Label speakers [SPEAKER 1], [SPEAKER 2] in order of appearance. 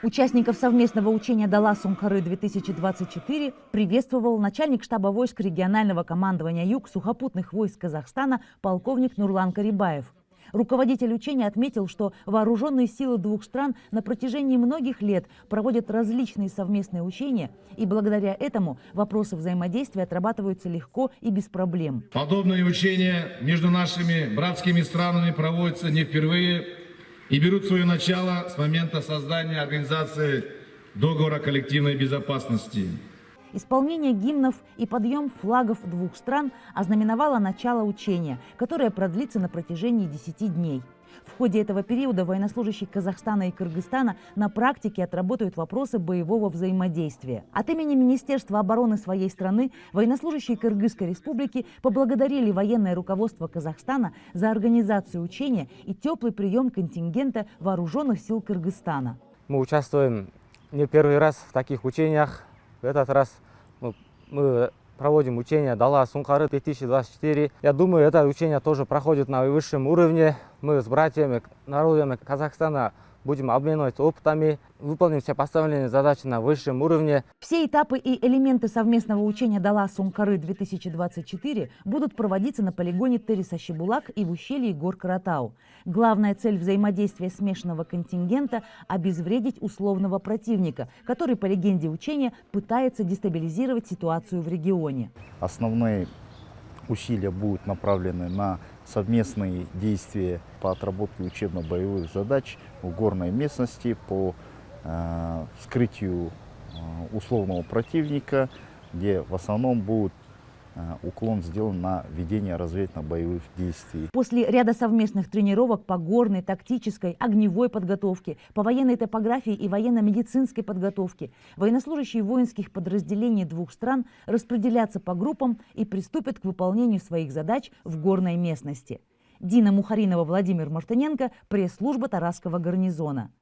[SPEAKER 1] Участников совместного учения «Дала-Сункары-2024» приветствовал начальник штаба войск регионального командования Юг сухопутных войск Казахстана полковник Нурлан Карибаев. Руководитель учения отметил, что вооруженные силы двух стран на протяжении многих лет проводят различные совместные учения, и благодаря этому вопросы взаимодействия отрабатываются легко и без проблем.
[SPEAKER 2] Подобные учения между нашими братскими странами проводятся не впервые и берут свое начало с момента создания Организации договора коллективной безопасности.
[SPEAKER 1] Исполнение гимнов и подъем флагов двух стран ознаменовало начало учения, которое продлится на протяжении 10 дней. В ходе этого периода военнослужащие Казахстана и Кыргызстана на практике отработают вопросы боевого взаимодействия. От имени Министерства обороны своей страны военнослужащие Кыргызской республики поблагодарили военное руководство Казахстана за организацию учения и теплый прием контингента вооруженных сил Кыргызстана.
[SPEAKER 3] Мы участвуем не первый раз в таких учениях. В этот раз мы проводим учение «Дала-Сункары-2024». Я думаю, это учение тоже проходит на высшем уровне. Мы с братьями, народами Казахстана будем обмениваться опытами, выполним все поставленные задачи на высшем уровне.
[SPEAKER 1] Все этапы и элементы совместного учения «Дала-Сункары-2024» будут проводиться на полигоне Терис-Ащебулак и в ущелье гор Каратау. Главная цель взаимодействия смешанного контингента – обезвредить условного противника, который, по легенде учения, пытается дестабилизировать ситуацию в регионе.
[SPEAKER 4] Основные усилия будут направлены на совместные действия по отработке учебно-боевых задач в горной местности, по вскрытию условного противника, где в основном будет уклон сделан на ведение разведывательно-боевых действий.
[SPEAKER 1] После ряда совместных тренировок по горной, тактической, огневой подготовке, по военной топографии и военно-медицинской подготовке, военнослужащие воинских подразделений двух стран распределятся по группам и приступят к выполнению своих задач в горной местности. Дина Мухаринова, Владимир Мартыненко, пресс-служба Тарасского гарнизона.